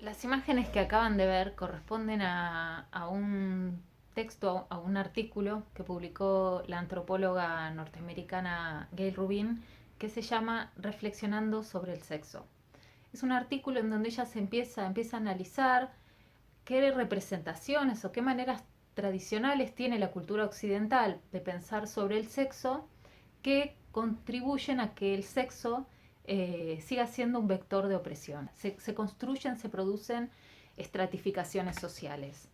Las imágenes que acaban de ver corresponden a un texto, a un artículo que publicó la antropóloga norteamericana Gail Rubin, que se llama Reflexionando sobre el sexo. Es un artículo en donde ella empieza a analizar qué representaciones o qué maneras tradicionales tiene la cultura occidental de pensar sobre el sexo que contribuyen a que el sexo siga siendo un vector de opresión. Se construyen, se producen estratificaciones sociales.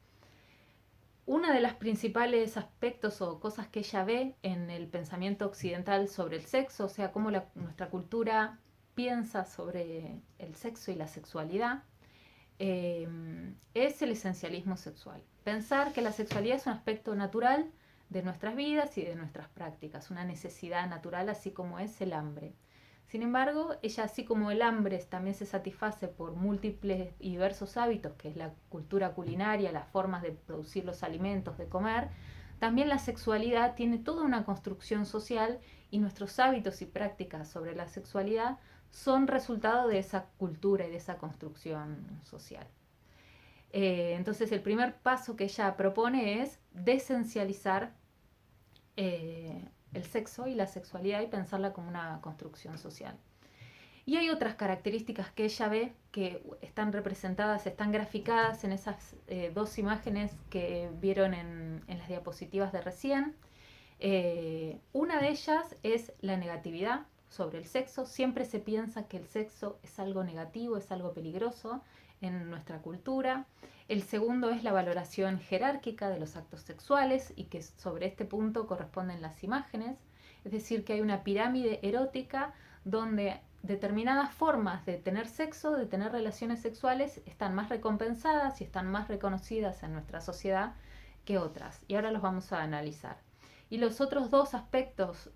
Uno de los principales aspectos o cosas que ella ve en el pensamiento occidental sobre el sexo, o sea, cómo nuestra cultura piensa sobre el sexo y la sexualidad, es el esencialismo sexual. Pensar que la sexualidad es un aspecto natural de nuestras vidas y de nuestras prácticas, una necesidad natural así como es el hambre. Sin embargo, ella así como el hambre también se satisface por múltiples y diversos hábitos, que es la cultura culinaria, las formas de producir los alimentos, de comer, también la sexualidad tiene toda una construcción social y nuestros hábitos y prácticas sobre la sexualidad son resultado de esa cultura y de esa construcción social. Entonces el primer paso que ella propone es desencializar el sexo y la sexualidad y pensarla como una construcción social. Y hay otras características que ella ve que están representadas, están graficadas en esas dos imágenes que vieron en las diapositivas de recién. Una de ellas es la negatividad sobre el sexo. Siempre se piensa que el sexo es algo negativo, es algo peligroso en nuestra cultura. El segundo es la valoración jerárquica de los actos sexuales y que sobre este punto corresponden las imágenes. Es decir, que hay una pirámide erótica donde determinadas formas de tener sexo, de tener relaciones sexuales, están más recompensadas y están más reconocidas en nuestra sociedad que otras. Y ahora los vamos a analizar. Y los otros dos aspectos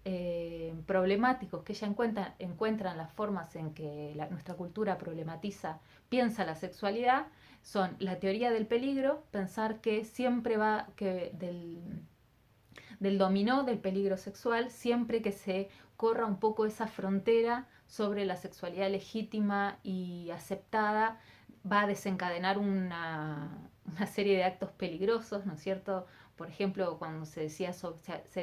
problemáticos que ella encuentra en las formas en que nuestra cultura problematiza, piensa la sexualidad, son la teoría del peligro, pensar que siempre va que del dominó del peligro sexual, siempre que se corra un poco esa frontera sobre la sexualidad legítima y aceptada, va a desencadenar una serie de actos peligrosos, ¿no es cierto? Por ejemplo, cuando se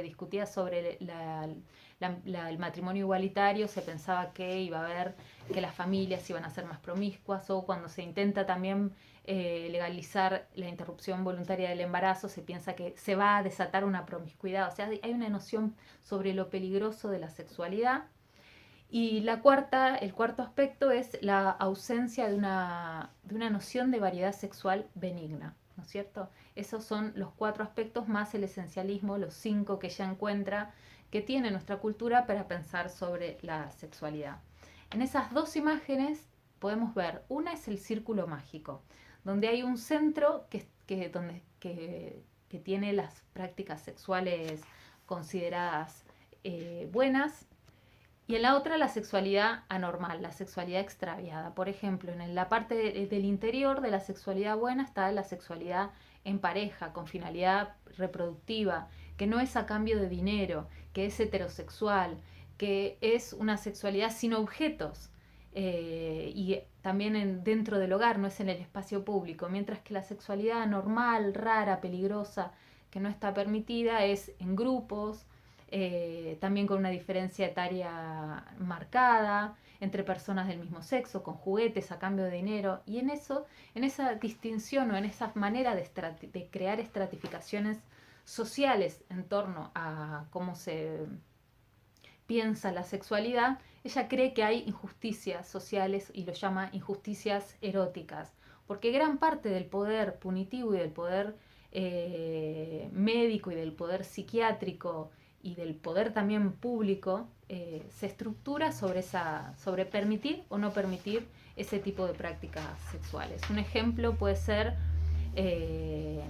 discutía sobre el matrimonio igualitario, se pensaba que iba a haber que las familias iban a ser más promiscuas, o cuando se intenta también legalizar la interrupción voluntaria del embarazo, se piensa que se va a desatar una promiscuidad. O sea, hay una noción sobre lo peligroso de la sexualidad. Y el cuarto aspecto es la ausencia de una noción de variedad sexual benigna, ¿no es cierto? Esos son los cuatro aspectos más el esencialismo, los cinco que ella encuentra que tiene nuestra cultura para pensar sobre la sexualidad. En esas dos imágenes podemos ver, una es el círculo mágico, donde hay un centro que tiene las prácticas sexuales consideradas buenas, y en la otra la sexualidad anormal, la sexualidad extraviada. Por ejemplo, en la parte del interior de la sexualidad buena está la sexualidad en pareja, con finalidad reproductiva, que no es a cambio de dinero, que es heterosexual, que es una sexualidad sin objetos, y también dentro del hogar, no es en el espacio público, mientras que la sexualidad anormal, rara, peligrosa, que no está permitida, es en grupos, también con una diferencia etaria marcada entre personas del mismo sexo, con juguetes a cambio de dinero, y en esa distinción o en esa manera de crear estratificaciones sociales en torno a cómo se piensa la sexualidad, ella cree que hay injusticias sociales y lo llama injusticias eróticas, porque gran parte del poder punitivo y del poder médico y del poder psiquiátrico y del poder también público se estructura sobre permitir o no permitir ese tipo de prácticas sexuales. Un ejemplo puede ser eh,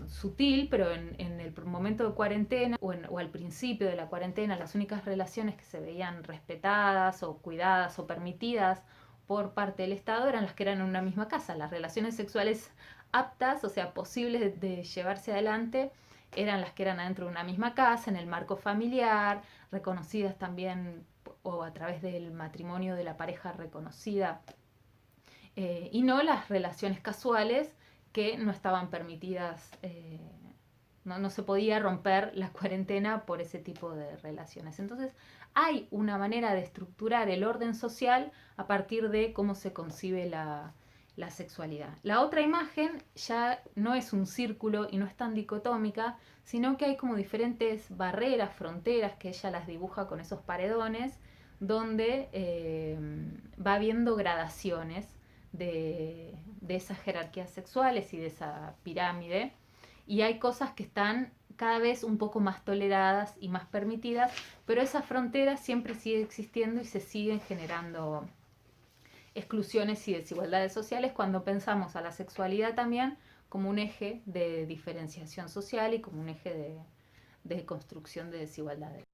sutil, pero en el momento de cuarentena o al principio de la cuarentena, las únicas relaciones que se veían respetadas o cuidadas o permitidas por parte del Estado eran las que eran en una misma casa. Las relaciones sexuales aptas, o sea, posibles de llevarse adelante, eran las que eran adentro de una misma casa, en el marco familiar, reconocidas también o a través del matrimonio de la pareja reconocida y no las relaciones casuales que no estaban permitidas, no se podía romper la cuarentena por ese tipo de relaciones. Entonces hay una manera de estructurar el orden social a partir de cómo se concibe la sexualidad. La otra imagen ya no es un círculo y no es tan dicotómica, sino que hay como diferentes barreras, fronteras, que ella las dibuja con esos paredones, donde va habiendo gradaciones de esas jerarquías sexuales y de esa pirámide. Y hay cosas que están cada vez un poco más toleradas y más permitidas, pero esa frontera siempre sigue existiendo y se siguen generando exclusiones y desigualdades sociales cuando pensamos a la sexualidad también como un eje de diferenciación social y como un eje de construcción de desigualdades.